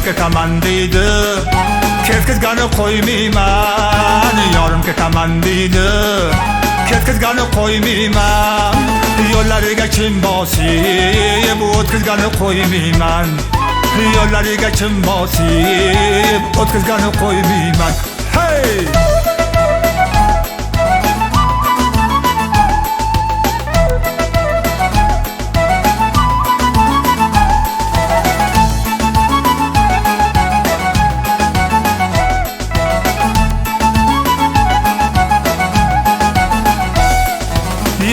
ketaman deydi, ketkizgani qo'ymayman. Yorim ketaman deydi, ketkizgani qo'ymayman. Yo'llariga kim bosib o'tkazgani qo'ymayman. Yo'llariga kim bosib o'tkazgani qo'ymayman. Hey!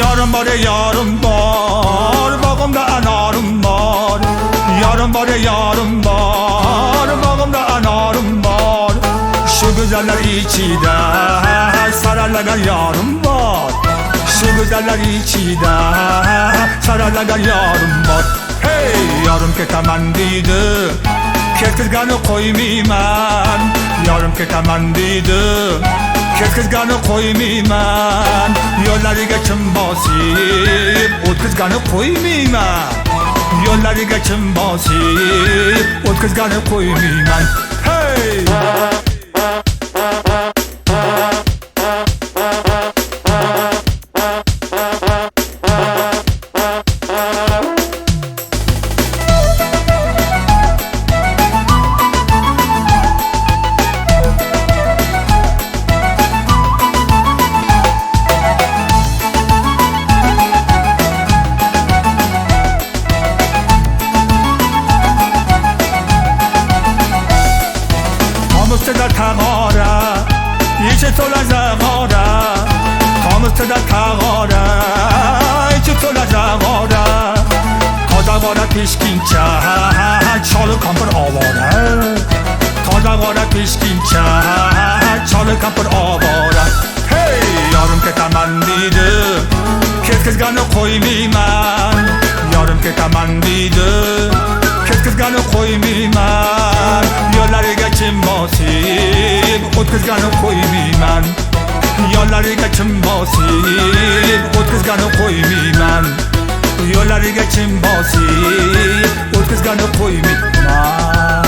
Yorim bor, yorim bor, bog'imda anorim bor. Yorim bor, yorim bor, bog'imda anorim bor. Shu go'zallar ichida saralagan yorim bor. Shu go'zallar ichida saralagan yorim bor. Hey, yorim ketaman deydi, ketkizgani qo'ymayman. Yorim ketaman deydi, ketkizgani qo'ymayman. Yo'llariga kim bosib o'tkazgani qo'ymayman. Yo'llariga kim bosib o'tkazgani qo'ymayman. Hey! ustida tag'ora, ichi to'la zag'ora. Tom ustida tag'ora, ichi to'la zag'ora. Tozag'ora peshkincha, choli kampir ovora. Tozag'ora peshkincha, choli kampir ovora. Hey, yorim ketaman deydi, ketkizgani qo'ymayman. Yorim ketaman deydi, ketkizgani qo'ymayman. Yo'llariga kim bosib o'tkazgani qo'ymayman. Yo'llariga kim bosib o'tkazgani qo'ymayman. Yo'llariga kim bosib o'tkazgani qo'ymayman.